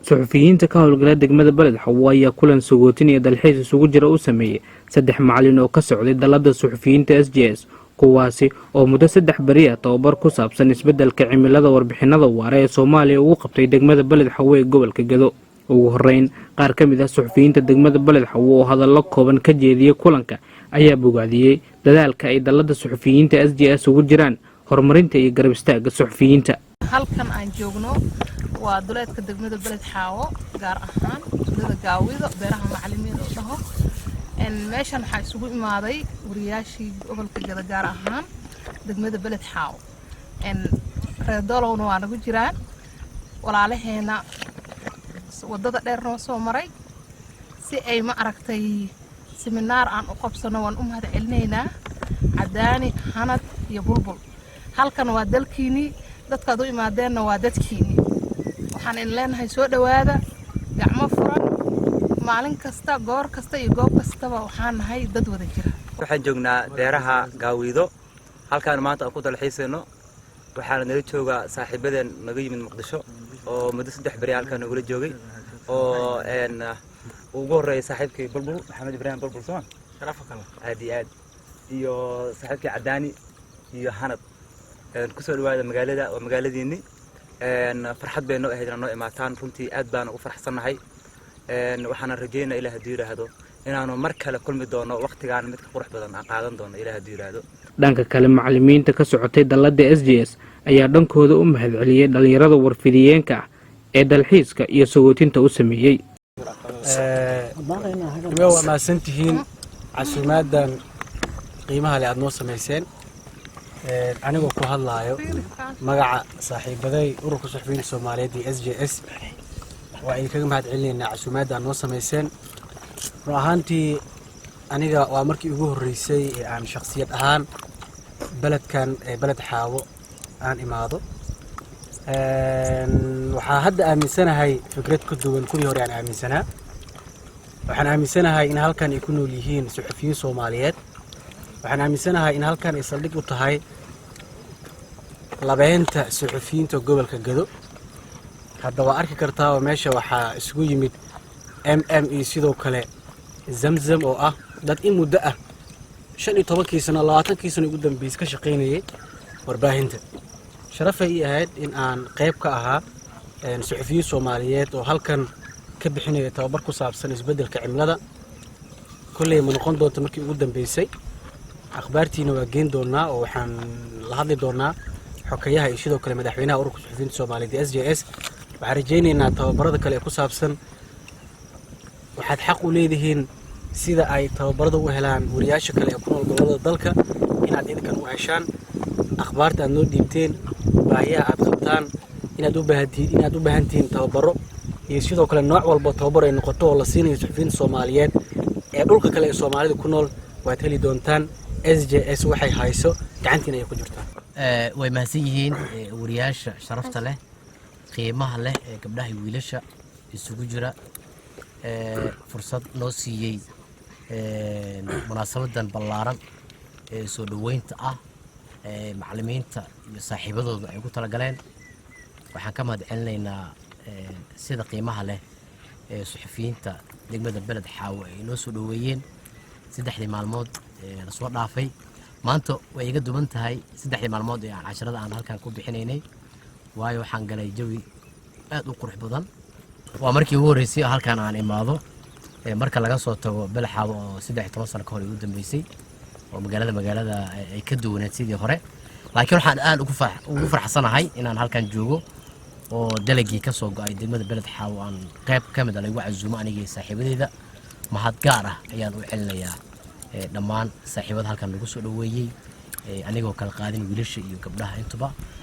suxufiyiinta ka howlgala degmada Beled Xawo ayaa kulan sagootin iyo dalxiis isugu jira u sameeyay 3 macallin oo ka socday dalada suxufiyiinta SJS kuwaasi oo muddo 3 bari ah tababar ku saabsan isbedelka cimilada warbixinada waara ee Soomaaliya ugu qabtay degmada Beled Xawo ee gobolka Gedo. ugu horeyn qaar ka mid ah suxufiyiinta degmada Beled Xawo oo hadallo kooban ka jeediyay kulanka ayaa bogaadiyay dadaalka ay dalada suxufiyiinta SJS ugu jiraan horumarinta iyo garab istaagga suxufiyiinta. halkan aan joogno waa duleedka degmada Beled Xawo gaar ahaan degmada Gaawido beeraha macallimiin oo dhaho meeshan waxa isugu imaaday wariyaashii gobolka Gedo gaar ahaan degmada Beled Xawo reedolowna waa nagu jiraan walaalaheena wadada dheer noo soo maray si ay ma aragtay seminar aan u qabsano waan u mahad celinaynaa Cadaani Hanad iyo Bulbul halkan waa dalkiini dadka u imaadeenna waa dadkiini waxaan in leenahay soo dhawaada gacmo furan maalin kasta goor kasta iyo goob kastaba waxaan nahay dad wada jira. waxaan joognaa beeraha Gaawido halkaan maanta ku dalxiisayno waxaan nala joogaa saaxiibadeen naga yimid Muqdisho oo muddo 3 bari halkaan nagula joogay oo ugu horeeyay saaxiibkii Bulbul Maxamed Ibrahim Bulbul Soon sharafka kale aad iyo saaxiibkii Cadaani iyo Hanad ku soo dhawaada magaalada oo magaaladiini farxad bayno ahayd inaan noo imaataan runtii aad baan ugu faraxsanahay waxaan rajaynayaa Ilaahay hadii yiraahdo inaanu mar kale kulmi doono waqtigaan mid ka qurux badan aan qaadan doono Ilaahay hadii yiraahdo. dhanka kale macallimiinta ka socotay dalada SJS ayaa dhankooda u mahad celiyay dhalinyarada warfidiyeenka ah ee dalxiiska iyo sagootinta u sameeyay. waa maasantihiin casuumaadan qiimaha leh aad noo sameyseen anigoo ku hadlaayo magaca saaxiibaday ururka suxufiyiinta Soomaaliyeed ee SJS waa ay kaga mahad celinaynaa casuumaadan noo sameyseen run ahaantii aniga waa markii ugu horeysay ee aan shakhsiyad ahaan beledkan Beled Xawo aan imaado waxaa hadda aaminsanahay fikrad ku duwan kuwii hore aan aaminsanaa waxaan aaminsanahay in halkan ay ku nool yihiin suxufiyiin Soomaaliyeed waxaan aaminsanahay in halkan ay saldhig u tahay labeenta suxufiyiinta gobolka Gedo hadda waa arki kartaa oo meesha waxaa isugu yimid MME sidoo kale Zamzam oo ah dad in muddo ah 15 sano 20 sano ugu dambeysay ka shaqeynayay warbaahinta sharafay ahayd in aan qayb ka ahaa suxufiyiin Soomaaliyeed oo halkan ka bixinaya tababar ku saabsan isbedelka cimilada kulay ma noqon doonto markii ugu dambeysay akhbaartiina waa geen doonaa oo waxaan la hadli doonaa xokayaha iyo sidoo kale madaxweynaha ururka suxufiyiinta Soomaaliyeed SJS waxaan rajaynaynaa tababarada kale ku saabsan waxaad xaq u leedihiin sida ay tababarada u helaan wariyaasha kale ee ku nool gobolada dalka inaad idinkan u heshaan akhbaarta aad noo dhiibteen baahiyaha aad qabtaan inaad u baahantihiin tababaro iyo sidoo kale nooc walba tababar ay noqoto oo la siinayo suxufiyiinta Soomaaliyeed ee dhulka kale ee Soomaalida ku nool waad heli doontaan SJS waxay hayso gacantiina ay ku jirtaan. way mahadsan yihiin wariyaasha sharafta leh qiimaha leh ee gabdhaha iyo wiilasha isugu jira fursad noo siiyay munaasabadan ballaaran ee soo dhaweynta ah macallimiinta iyo saaxiibadooda ay ku tala galeen waxaan ka mahad celinaynaa sida qiimaha leh ee suxufiyiinta degmada Beled Xawo ay noo soo dhaweeyeen 3 maalmood la soo dhaafay maanta way iga duwan tahay 3 maalmood ee aan casharada aan halkan ku bixinaynay waayo waxaan galay jawi aad u qurux badan waa markii ugu horeysay halkan aan imaado marka laga soo tago Beled Xawo oo 13 sano ka hor ugu dambeysay oo magaalada ay ka duwaneed sidii hore laakiin waxaan aad ugu faraxsanahay inaan halkan joogo oo dalagii ka soo go'ay degmada Beled Xawo aan qayb ka mid ah lagu casuumo anigii saaxiibadeyda mahad gaar ah ayaan u celinayaa dhammaan saaxiibada halkan lagu soo dhaweeyay anigoo kala qaadin wiilasha iyo gabdhaha intuba